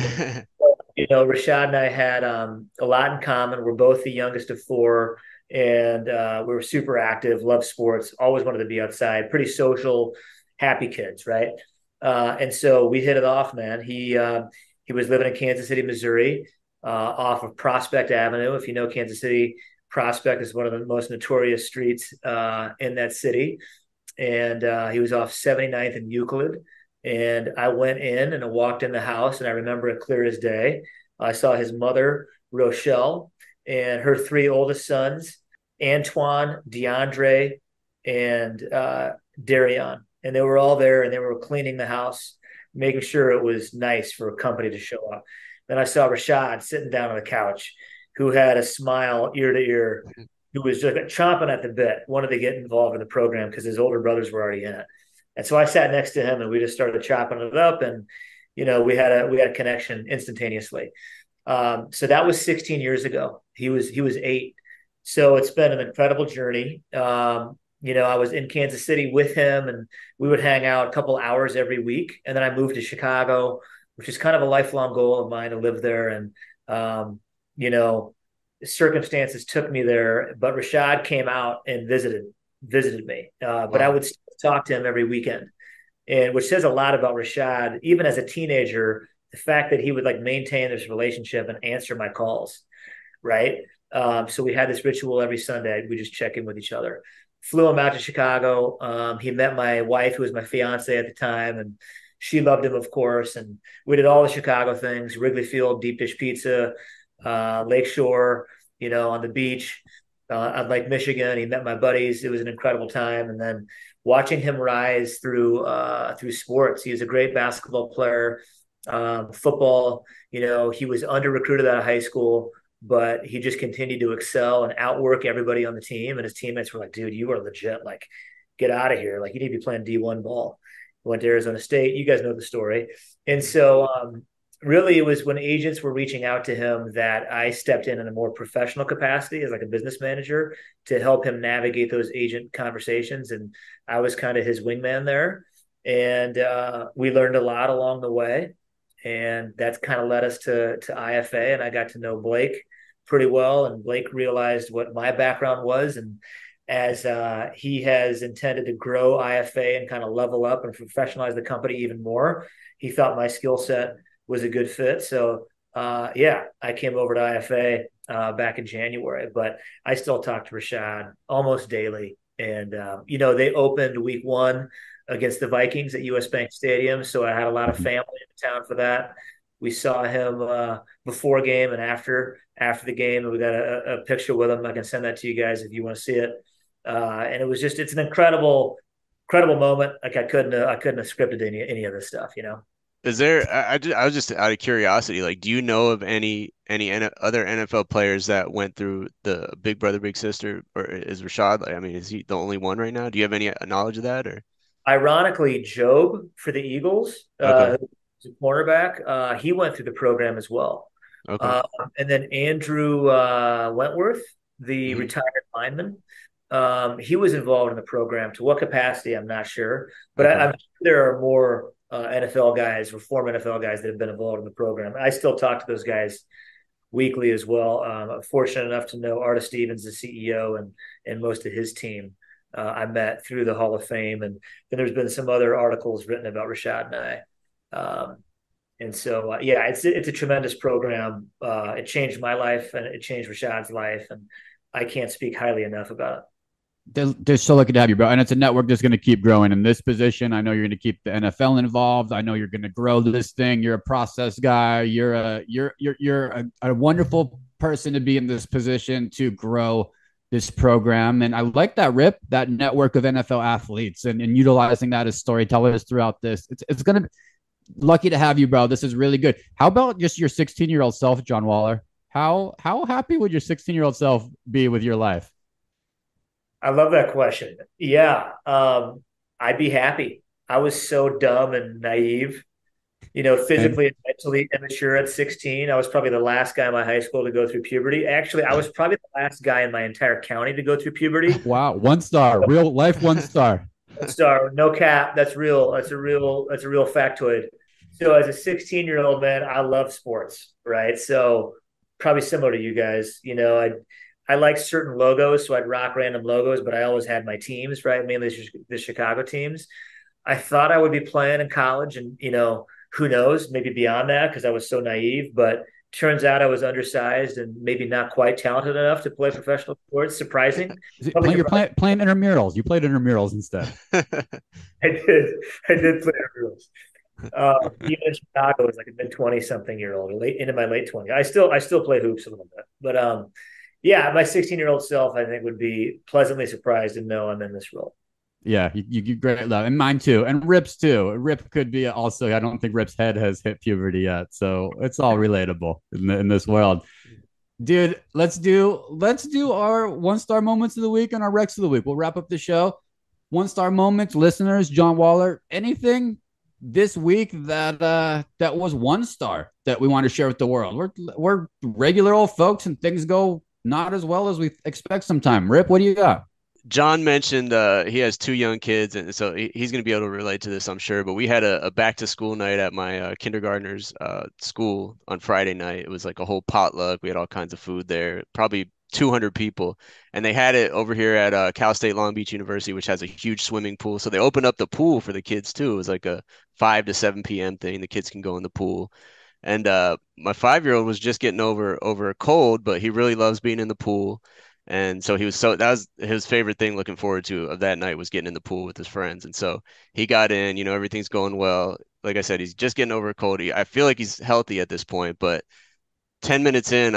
Rashad and I had a lot in common. We're both the youngest of four, and we were super active, loved sports, always wanted to be outside, pretty social, happy kids, right? And so we hit it off, man. He was living in Kansas City, Missouri, off of Prospect Avenue. If you know Kansas City, Prospect is one of the most notorious streets in that city. And he was off 79th and Euclid. And I went in and I walked in the house, and I remember it clear as day. I saw his mother, Rochelle, and her three oldest sons, Antoine, DeAndre, and Darion. And they were all there, and they were cleaning the house, making sure it was nice for a company to show up. Then I saw Rashad sitting down on the couch, who had a smile ear to ear, who was just chomping at the bit, wanted to get involved in the program because his older brothers were already in it. And so I sat next to him and we just started chopping it up, and we had a connection instantaneously. So that was 16 years ago. He was 8. So it's been an incredible journey. I was in Kansas City with him, and we would hang out a couple hours every week. And then I moved to Chicago, which is kind of a lifelong goal of mine to live there. And circumstances took me there, but Rashad came out and visited me. But I would talk to him every weekend, and which says a lot about Rashad. Even as a teenager, the fact that he would maintain this relationship and answer my calls, right? So we had this ritual every Sunday. We just check in with each other. Flew him out to Chicago. He met my wife, who was my fiance at the time, and she loved him, of course. And we did all the Chicago things: Wrigley Field, deep dish pizza, Lakeshore, on the beach. On Lake Michigan. He met my buddies. It was an incredible time. And then watching him rise through sports. He was a great basketball player. Football, he was under recruited out of high school, but he just continued to excel and outwork everybody on the team. And his teammates were like, dude, you are legit. Get out of here. You need to be playing D1 ball. He went to Arizona State. You guys know the story. And so really, it was when agents were reaching out to him that I stepped in a more professional capacity as a business manager to help him navigate those agent conversations. And I was kind of his wingman there. And we learned a lot along the way. And that's kind of led us to IFA. And I got to know Blake pretty well. And Blake realized what my background was. And as he has intended to grow IFA and kind of level up and professionalize the company even more, he thought my skill set was a good fit. So, I came over to IFA back in January, but I still talk to Rashad almost daily. And, they opened week 1 against the Vikings at US Bank Stadium. So I had a lot of family in town for that. We saw him before game and after the game, and we got a picture with him. I can send that to you guys if you want to see it. And it was it's an incredible moment. I couldn't have scripted any of this stuff, Is there? I was just out of curiosity. Do you know of any other NFL players that went through the Big Brother Big Sister, or is Rashad? Is he the only one right now? Do you have any knowledge of that, or? Ironically, Job for the Eagles, Okay. who's a cornerback, he went through the program as well. Okay. And then Andrew Wentworth, the retired lineman, he was involved in the program. To what capacity, I'm not sure, but I'm sure there are more NFL guys or former NFL guys that have been involved in the program. I still talk to those guys weekly as well. I'm fortunate enough to know Artis Stevens, the CEO, and most of his team. I met through the Hall of Fame, and then there's been some other articles written about Rashad and I. And so, it's a tremendous program. It changed my life, and it changed Rashad's life, and I can't speak highly enough about it. They're so lucky to have you, bro. And it's a network that's going to keep growing in this position. I know you're going to keep the NFL involved. I know you're going to grow this thing. You're a process guy. You're a wonderful person to be in this position to grow this program. And I like that, Rip, that network of NFL athletes and utilizing that as storytellers throughout this. It's going to lucky to have you, bro. This is really good. How about just your 16-year-old self, John Waller? How happy would your 16-year-old self be with your life? I love that question. Yeah, I'd be happy. I was so dumb and naive, physically and mentally immature at 16. I was probably the last guy in my high school to go through puberty. Actually, I was probably the last guy in my entire county to go through puberty. Wow, 1 star, real life 1 star. Star, no cap. That's real. That's a real factoid. So as a 16-year-old man, I love sports, right? So probably similar to you guys, I like certain logos, so I'd rock random logos, but I always had my teams, right? Mainly the Chicago teams. I thought I would be playing in college and, who knows, maybe beyond that because I was so naive, but turns out I was undersized and maybe not quite talented enough to play professional sports. Surprising. You're playing intramurals. You played intramurals instead. I did play intramurals. Even in Chicago, was like a mid-20-something-year-old, or into my late 20s. I still play hoops a little bit, but yeah, my 16-year-old self, I think, would be pleasantly surprised to know I'm in this role. Yeah, you great love, and mine too, and Rip's too. Rip could be also. I don't think Rip's head has hit puberty yet, so it's all relatable in this world, dude. Let's do our 1 star moments of the week and our Rex of the week. We'll wrap up the show. 1 star moments, listeners. John Waller, anything this week that was 1 star that we want to share with the world? We're regular old folks, and things go not as well as we expect sometimes. Rip, what do you got? John mentioned he has 2 young kids, and so he's going to be able to relate to this, I'm sure. But we had a back to school night at my kindergartner's school on Friday night. It was like a whole potluck. We had all kinds of food there, probably 200 people. And they had it over here at Cal State Long Beach University, which has a huge swimming pool. So they opened up the pool for the kids too. It was like a 5 to 7 p.m. thing. The kids can go in the pool. And my 5-year-old was just getting over a cold, but he really loves being in the pool. And so that was his favorite thing looking forward to of that night was getting in the pool with his friends. And so he got in, everything's going well. Like I said, he's just getting over a cold. I feel like he's healthy at this point, but 10 minutes in,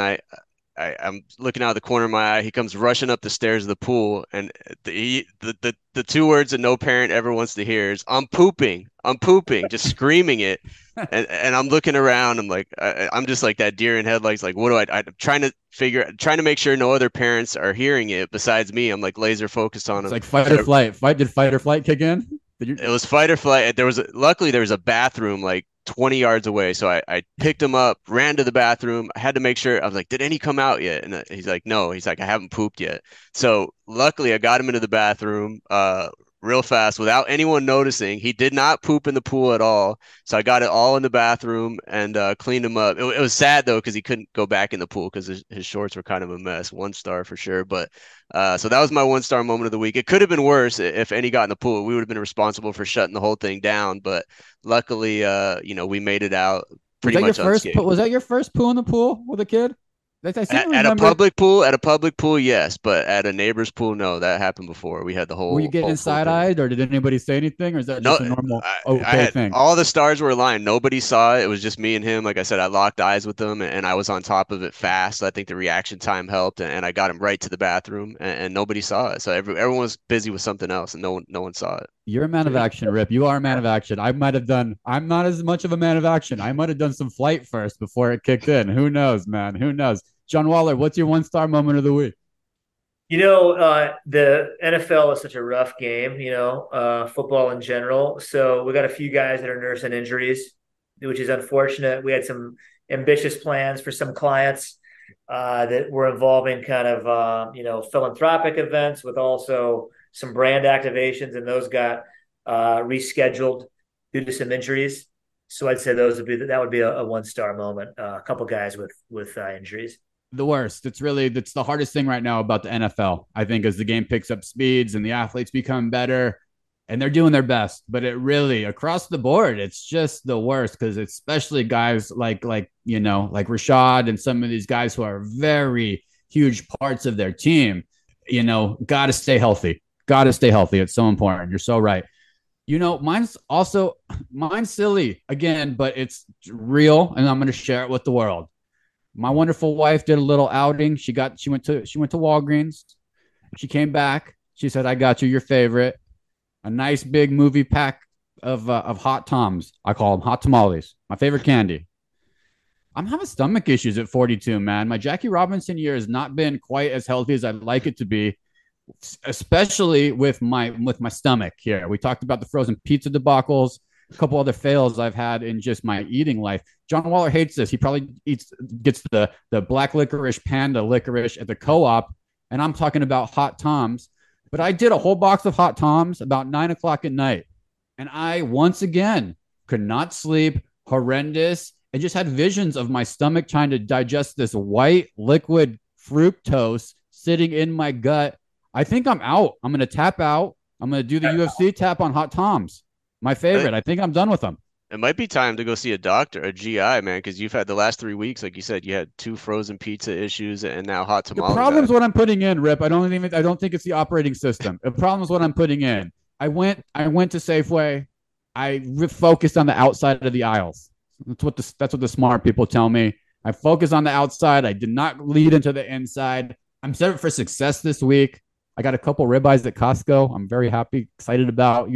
I'm looking out of the corner of my eye. He comes rushing up the stairs of the pool, and the 2 words that no parent ever wants to hear is I'm pooping, just screaming it. And I'm looking around. I'm like, I'm just like that deer in headlights. Like, what do I'm trying to make sure no other parents are hearing it besides me. I'm like laser focused on him. It's like fight or flight. Did fight or flight kick in? It was fight or flight. Luckily there was a bathroom like 20 yards away. So I picked him up, ran to the bathroom. I had to make sure. I was like, did any come out yet? And he's like, no. He's like, I haven't pooped yet. So luckily I got him into the bathroom real fast without anyone noticing. He did not poop in the pool at all. So I got it all in the bathroom and cleaned him up. It was sad though, because he couldn't go back in the pool because his shorts were kind of a mess. 1 star for sure. But so that was my 1 star moment of the week. It could have been worse if any got in the pool. We would have been responsible for shutting the whole thing down. But luckily, we made it out pretty much unscathed. Was that your first poo in the pool with a kid? At a public pool, yes, but at a neighbor's pool, no. That happened before. We had the whole. Were you getting side-eyed, or did anybody say anything, or is that just a normal thing? All the stars were aligned. Nobody saw it. It was just me and him. Like I said, I locked eyes with him, and I was on top of it fast. So I think the reaction time helped, and I got him right to the bathroom, and nobody saw it. So everyone was busy with something else, and no one saw it. You're a man of action, Rip. You are a man of action. I'm not as much of a man of action. I might have done some flight first before it kicked in. Who knows, man? Who knows? John Waller, what's your 1 star moment of the week? The NFL is such a rough game, football in general. So we got a few guys that are nursing injuries, which is unfortunate. We had some ambitious plans for some clients that were involving kind of, philanthropic events with also some brand activations, and those got rescheduled due to some injuries. So I'd say that would be a 1 star moment. A couple guys with injuries. The worst. It's the hardest thing right now about the NFL, I think, as the game picks up speeds and the athletes become better and they're doing their best. But it really, across the board, it's just the worst, because especially guys like Rashad and some of these guys who are very huge parts of their team, got to stay healthy. It's so important. You're so right. Mine's silly again, but it's real, and I'm going to share it with the world. My wonderful wife did a little outing. She went to Walgreens. She came back. She said, "I got you your favorite, a nice big movie pack of hot Toms. I call them hot tamales. My favorite candy." I'm having stomach issues at 42, man. My Jackie Robinson year has not been quite as healthy as I'd like it to be, especially with my stomach here. We talked about the frozen pizza debacles, a couple other fails I've had in just my eating life. John Waller hates this. He probably gets the black licorice panda licorice at the co-op, and I'm talking about hot Toms. But I did a whole box of hot Toms about 9 o'clock at night, and I once again could not sleep. Horrendous, and just had visions of my stomach trying to digest this white liquid fructose sitting in my gut. I think I'm out. I'm going to tap out. I'm going to do the UFC tap on hot Toms. My favorite. I think I'm done with them. It might be time to go see a doctor, a GI, man, because you've had the last 3 weeks, like you said, you had 2 frozen pizza issues and now hot The tamales. problem is what I'm putting in, Rip. I don't think it's the operating system. The problem is what I'm putting in. I went to Safeway. I focused on the outside of the aisles. That's what the smart people tell me. I focus on the outside. I did not lead into the inside. I'm set up for success this week. I got a couple ribeyes at Costco. I'm very happy, excited about,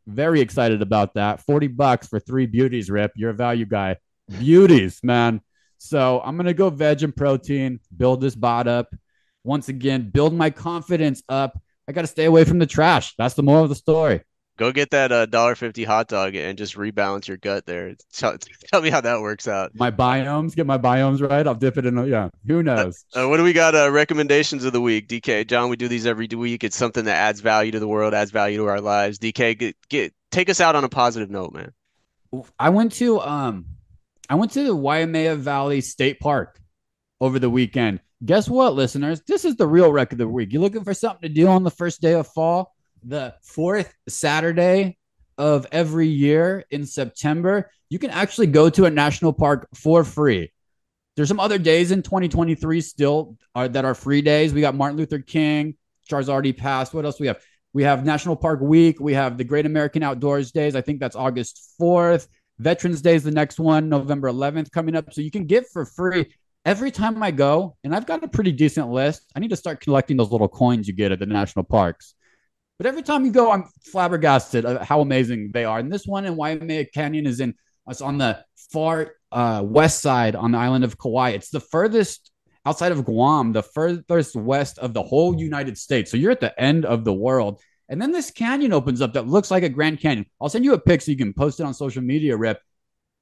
very excited about that. $40 for 3 beauties, Rip. You're a value guy. Beauties, man. So I'm going to go veg and protein, build this bot up. Once again, build my confidence up. I got to stay away from the trash. That's the moral of the story. Go get that $1.50 hot dog and just rebalance your gut there. Tell me how that works out. Get my biomes right. I'll dip it in. Yeah, who knows? What do we got? Recommendations of the week, DK. John, we do these every week. It's something that adds value to the world, adds value to our lives. DK, take us out on a positive note, man. I went to the Waimea Valley State Park over the weekend. Guess what, listeners? This is the real wreck of the week. You looking for something to do on the first day of fall? The fourth Saturday of every year in September, you can actually go to a national park for free. There's some other days in 2023 still that are free days. We got Martin Luther King, Char's already passed. What else we have? We have National Park Week. We have the Great American Outdoors Days. I think that's August 4th. Veterans Day is the next one, November 11th coming up. So you can get for free every time I go, and I've got a pretty decent list. I need to start collecting those little coins you get at the national parks. But every time you go, I'm flabbergasted at how amazing they are. And this one in Waimea Canyon it's on the far west side on the island of Kauai. It's the furthest outside of Guam, the furthest west of the whole United States. So you're at the end of the world. And then this canyon opens up that looks like a Grand Canyon. I'll send you a pic so you can post it on social media, Rip.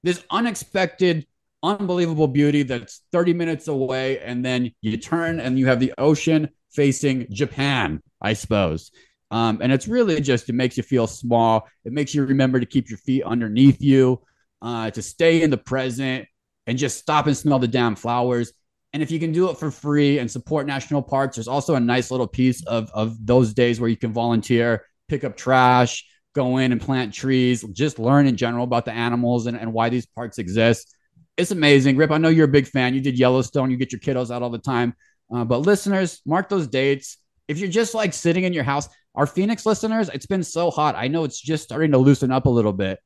This unexpected, unbelievable beauty that's 30 minutes away. And then you turn and you have the ocean facing Japan, I suppose. And it's really just, it makes you feel small. It makes you remember to keep your feet underneath you, to stay in the present and just stop and smell the damn flowers. And if you can do it for free and support national parks, there's also a nice little piece of those days where you can volunteer, pick up trash, go in and plant trees, just learn in general about the animals and why these parks exist. It's amazing. Rip, I know you're a big fan. You did Yellowstone. You get your kiddos out all the time. But listeners, mark those dates. If you're just like sitting in your house, our Phoenix listeners, it's been so hot. I know it's just starting to loosen up a little bit.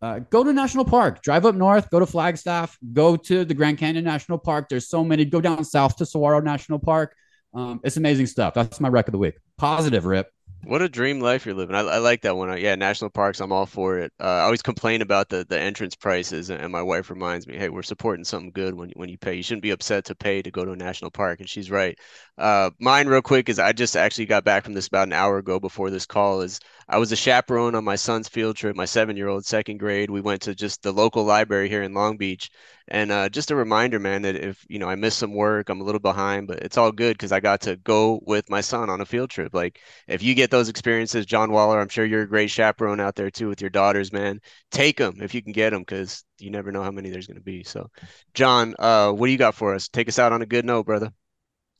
Go to National Park, drive up north, go to Flagstaff, go to the Grand Canyon National Park. There's so many. Go down south to Saguaro National Park. It's amazing stuff. That's my rec of the week. Positive, Rip. What a dream life you're living. I like that one. Yeah, national parks, I'm all for it. I always complain about the entrance prices, and my wife reminds me, hey, we're supporting something good when you pay. You shouldn't be upset to pay to go to a national park, and she's right. Mine, real quick, is I just actually got back from this about an hour ago before this call. Is I was a chaperone on my son's field trip, my 7-year-old, second grade. We went to just the local library here in Long Beach. And just a reminder, man, that if, I missed some work, I'm a little behind, but it's all good because I got to go with my son on a field trip. Like, if you get those experiences, John Waller, I'm sure you're a great chaperone out there too with your daughters, man. Take them if you can get them because you never know how many there's going to be. So, John, what do you got for us? Take us out on a good note, brother.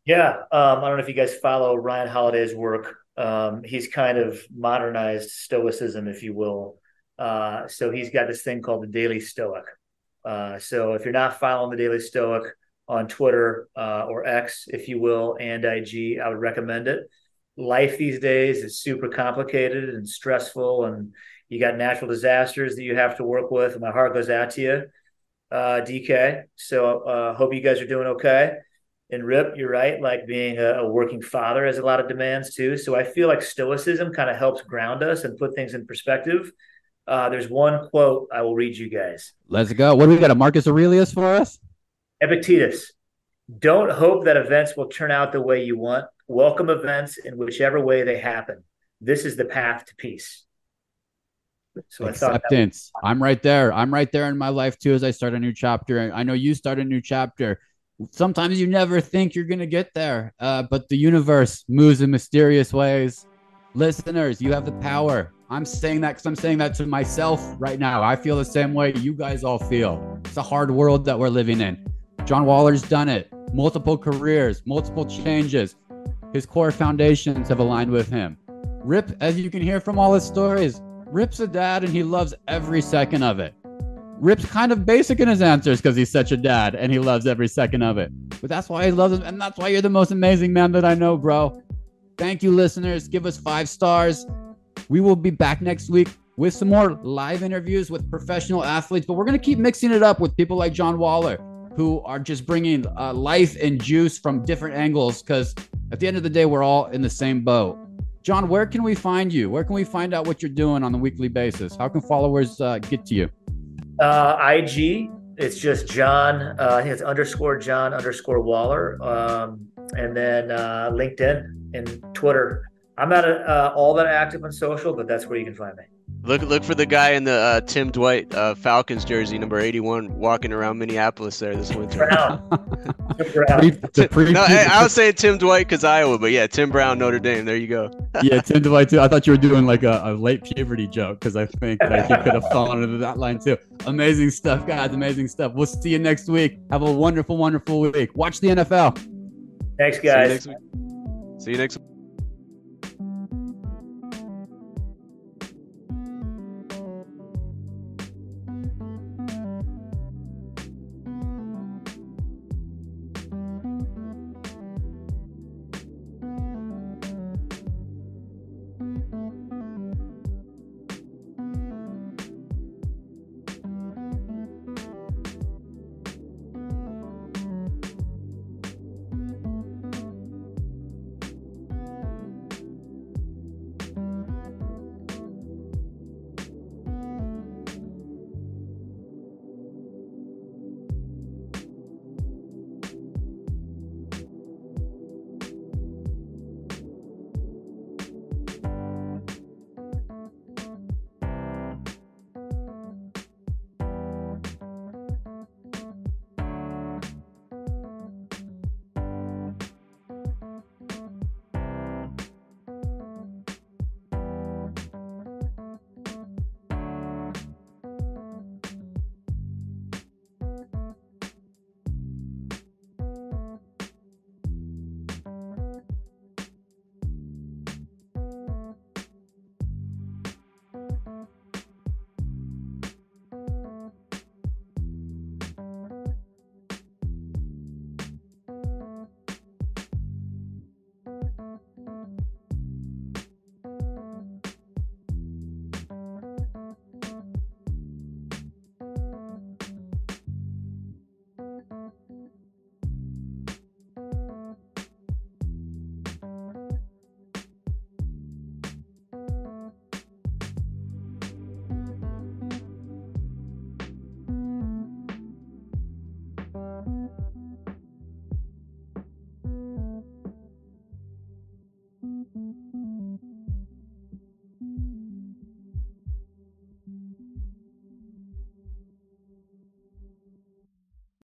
Yeah, I don't know if you guys follow Ryan Holiday's work. He's kind of modernized Stoicism, if you will. So he's got this thing called the Daily Stoic. So if you're not following the Daily Stoic on Twitter or X, if you will, and IG, I would recommend it. Life these days is super complicated and stressful, and you got natural disasters that you have to work with. And my heart goes out to you. DK. So hope you guys are doing okay. And Rip, you're right. Like being a working father has a lot of demands too. So I feel like Stoicism kind of helps ground us and put things in perspective. There's one quote I will read you guys. Let's go. What do we got? A Marcus Aurelius for us? Epictetus. Don't hope that events will turn out the way you want. Welcome events in whichever way they happen. This is the path to peace. So acceptance. I'm right there. I'm right there in my life too as I start a new chapter. I know you start a new chapter. Sometimes you never think you're going to get there, but the universe moves in mysterious ways. Listeners, you have the power. I'm saying that because I'm saying that to myself right now. I feel the same way you guys all feel. It's a hard world that we're living in. John Waller's done it. Multiple careers, multiple changes. His core foundations have aligned with him. Rip, as you can hear from all his stories, Rip's a dad and he loves every second of it. Rip's kind of basic in his answers because he's such a dad and he loves every second of it. But that's why he loves him, and that's why you're the most amazing man that I know, bro. Thank you, listeners. Give us 5 stars. We will be back next week with some more live interviews with professional athletes, but we're going to keep mixing it up with people like John Waller, who are just bringing life and juice from different angles, because at the end of the day, we're all in the same boat. John, where can we find you? Where can we find out what you're doing on a weekly basis? How can followers get to you? IG, it's just John. I think it's _John_Waller. And then LinkedIn and Twitter. I'm not all that active on social, but that's where you can find me. Look for the guy in the Tim Dwight Falcons jersey, number 81, walking around Minneapolis there this winter. Brown. No, I was saying Tim Dwight because Iowa, but yeah, Tim Brown, Notre Dame. There you go. Yeah, Tim Dwight too. I thought you were doing like a late puberty joke because I think that he could have fallen into that line too. Amazing stuff, guys. Amazing stuff. We'll see you next week. Have a wonderful, wonderful week. Watch the NFL. Thanks, guys. See you next week.